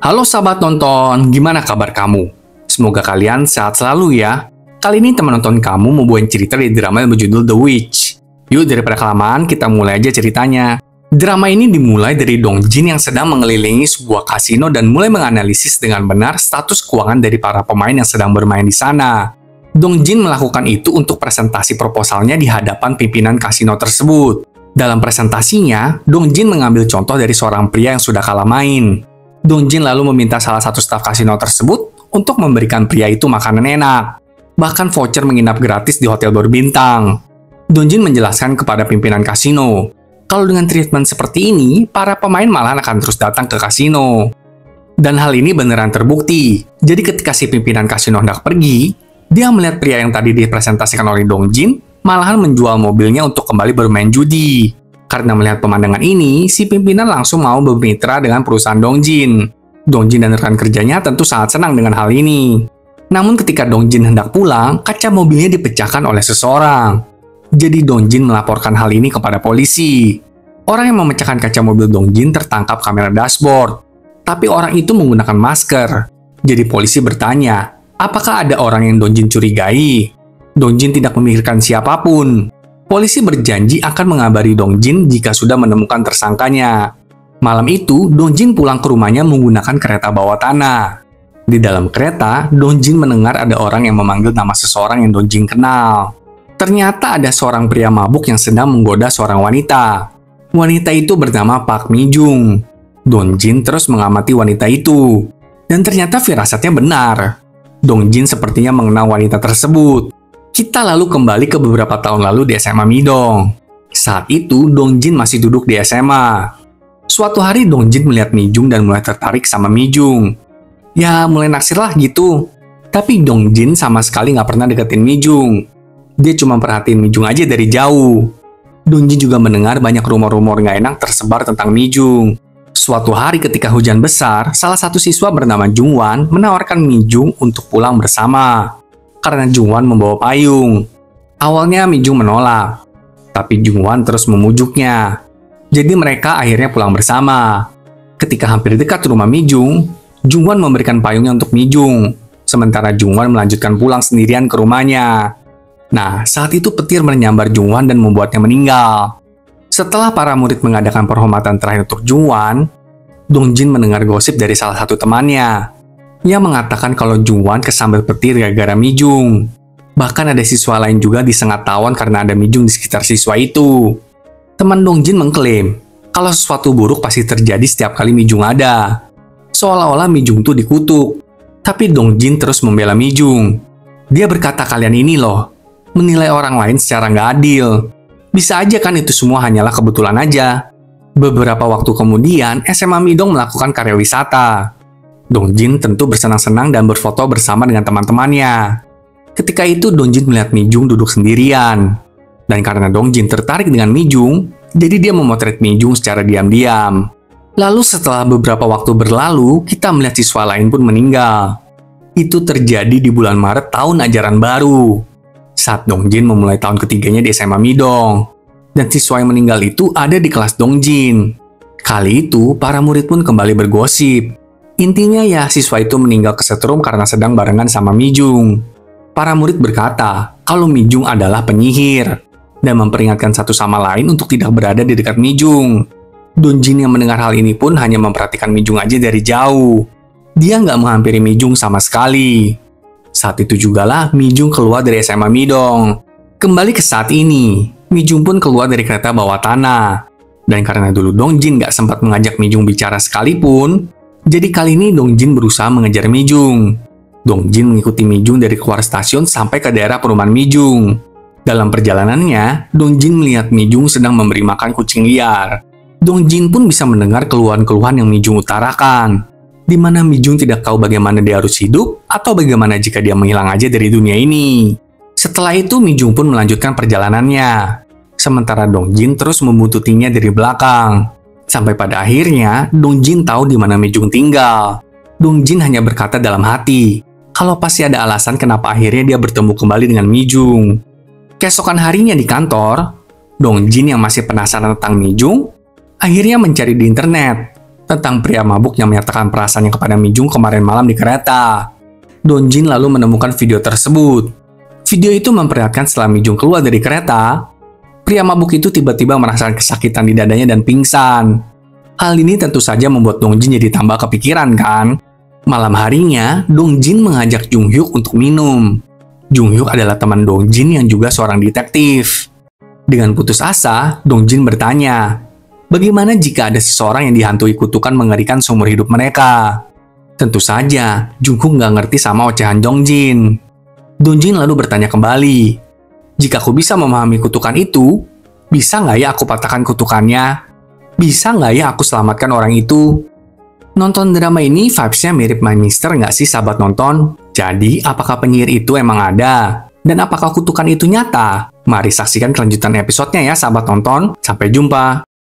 Halo sahabat nonton, gimana kabar kamu? Semoga kalian sehat selalu ya. Kali ini teman nonton kamu mau bawain cerita dari drama yang berjudul The Witch. Yuk daripada kelamaan, kita mulai aja ceritanya. Drama ini dimulai dari Dong Jin yang sedang mengelilingi sebuah kasino dan mulai menganalisis dengan benar status keuangan dari para pemain yang sedang bermain di sana. Dong Jin melakukan itu untuk presentasi proposalnya di hadapan pimpinan kasino tersebut. Dalam presentasinya, Dong Jin mengambil contoh dari seorang pria yang sudah kalah main. Dong Jin lalu meminta salah satu staf kasino tersebut untuk memberikan pria itu makanan enak, bahkan voucher menginap gratis di hotel berbintang. Dong Jin menjelaskan kepada pimpinan kasino, kalau dengan treatment seperti ini, para pemain malah akan terus datang ke kasino. Dan hal ini beneran terbukti. Jadi ketika si pimpinan kasino hendak pergi, dia melihat pria yang tadi dipresentasikan oleh Dong Jin malahan menjual mobilnya untuk kembali bermain judi. Karena melihat pemandangan ini, si pimpinan langsung mau bermitra dengan perusahaan Dong Jin. Dong Jin dan rekan kerjanya tentu sangat senang dengan hal ini. Namun ketika Dong Jin hendak pulang, kaca mobilnya dipecahkan oleh seseorang. Jadi Dong Jin melaporkan hal ini kepada polisi. Orang yang memecahkan kaca mobil Dong Jin tertangkap kamera dashboard. Tapi orang itu menggunakan masker. Jadi polisi bertanya, apakah ada orang yang Dong Jin curigai? Dong Jin tidak memikirkan siapapun. Polisi berjanji akan mengabari Dong Jin jika sudah menemukan tersangkanya. Malam itu, Dong Jin pulang ke rumahnya menggunakan kereta bawah tanah. Di dalam kereta, Dong Jin mendengar ada orang yang memanggil nama seseorang yang Dong Jin kenal. Ternyata ada seorang pria mabuk yang sedang menggoda seorang wanita. Wanita itu bernama Park Mi Jung. Dong Jin terus mengamati wanita itu. Dan ternyata firasatnya benar. Dong Jin sepertinya mengenal wanita tersebut. Kita lalu kembali ke beberapa tahun lalu di SMA Midong. Saat itu, Dong Jin masih duduk di SMA. Suatu hari, Dong Jin melihat Mi Jung dan mulai tertarik sama Mi Jung. Ya, mulai naksir lah gitu. Tapi Dong Jin sama sekali nggak pernah deketin Mi Jung. Dia cuma perhatiin Mi Jung aja dari jauh. Dong Jin juga mendengar banyak rumor-rumor nggak enak tersebar tentang Mi Jung. Suatu hari ketika hujan besar, salah satu siswa bernama Jung Wan menawarkan Mi Jung untuk pulang bersama. Karena Jung Wan membawa payung. Awalnya Mi Jung menolak, tapi Jung Wan terus memujuknya. Jadi mereka akhirnya pulang bersama. Ketika hampir dekat rumah Mi Jung, Jung Wan memberikan payungnya untuk Mi Jung, sementara Jung Wan melanjutkan pulang sendirian ke rumahnya. Nah, saat itu petir menyambar Jung Wan dan membuatnya meninggal. Setelah para murid mengadakan penghormatan terakhir untuk Jung Wan, Dong Jin mendengar gosip dari salah satu temannya. Ia mengatakan kalau Jung Wan kesambet petir gara-gara Mi Jung. Bahkan ada siswa lain juga disengat tawon karena ada Mi Jung di sekitar siswa itu. Teman Dong Jin mengklaim kalau sesuatu buruk pasti terjadi setiap kali Mi Jung ada. Seolah-olah Mi Jung tuh dikutuk. Tapi Dong Jin terus membela Mi Jung. Dia berkata kalian ini loh, menilai orang lain secara nggak adil. Bisa aja kan itu semua hanyalah kebetulan aja. Beberapa waktu kemudian, SMA Midong melakukan karya wisata. Dong Jin tentu bersenang-senang dan berfoto bersama dengan teman-temannya. Ketika itu Dong Jin melihat Mi Jung duduk sendirian. Dan karena Dong Jin tertarik dengan Mi Jung, jadi dia memotret Mi Jung secara diam-diam. Lalu setelah beberapa waktu berlalu, kita melihat siswa lain pun meninggal. Itu terjadi di bulan Maret tahun ajaran baru. Saat Dong Jin memulai tahun ketiganya di SMA Midong. Dan siswa yang meninggal itu ada di kelas Dong Jin. Kali itu, para murid pun kembali bergosip. Intinya ya, siswa itu meninggal kesetrum karena sedang barengan sama Mi Jung. Para murid berkata kalau Mi Jung adalah penyihir dan memperingatkan satu sama lain untuk tidak berada di dekat Mi Jung. Dong Jin yang mendengar hal ini pun hanya memperhatikan Mi Jung aja dari jauh. Dia nggak menghampiri Mi Jung sama sekali. Saat itu jugalah Mi Jung keluar dari SMA Midong. Kembali ke saat ini, Mi Jung pun keluar dari kereta bawah tanah. Dan karena dulu Dong Jin nggak sempat mengajak Mi Jung bicara sekalipun, jadi kali ini Dong Jin berusaha mengejar Mi Jung. Dong Jin mengikuti Mi Jung dari keluar stasiun sampai ke daerah perumahan Mi Jung. Dalam perjalanannya, Dong Jin melihat Mi Jung sedang memberi makan kucing liar. Dong Jin pun bisa mendengar keluhan-keluhan yang Mi Jung utarakan, di mana Mi Jung tidak tahu bagaimana dia harus hidup atau bagaimana jika dia menghilang aja dari dunia ini. Setelah itu, Mi Jung pun melanjutkan perjalanannya. Sementara Dong Jin terus membuntutinya dari belakang. Sampai pada akhirnya, Dong Jin tahu di mana Mi Jung tinggal. Dong Jin hanya berkata dalam hati, kalau pasti ada alasan kenapa akhirnya dia bertemu kembali dengan Mi Jung. Keesokan harinya di kantor, Dong Jin yang masih penasaran tentang Mi Jung, akhirnya mencari di internet tentang pria mabuk yang menyatakan perasaannya kepada Mijung kemarin malam di kereta. Dongjin lalu menemukan video tersebut. Video itu memperlihatkan setelah Mijung keluar dari kereta, pria mabuk itu tiba-tiba merasakan kesakitan di dadanya dan pingsan. Hal ini tentu saja membuat Dongjin jadi tambah kepikiran kan? Malam harinya, Dongjin mengajak Junghyuk untuk minum. Junghyuk adalah teman Dongjin yang juga seorang detektif. Dengan putus asa, Dongjin bertanya, bagaimana jika ada seseorang yang dihantui kutukan mengerikan seumur hidup mereka? Tentu saja, Jungkook nggak ngerti sama ocehan Dongjin. Dongjin lalu bertanya kembali, jika aku bisa memahami kutukan itu, bisa nggak ya aku patahkan kutukannya? Bisa nggak ya aku selamatkan orang itu? Nonton drama ini vibes-nya mirip My Mister nggak sih sahabat nonton? Jadi, apakah penyihir itu emang ada? Dan apakah kutukan itu nyata? Mari saksikan kelanjutan episodenya ya sahabat nonton. Sampai jumpa!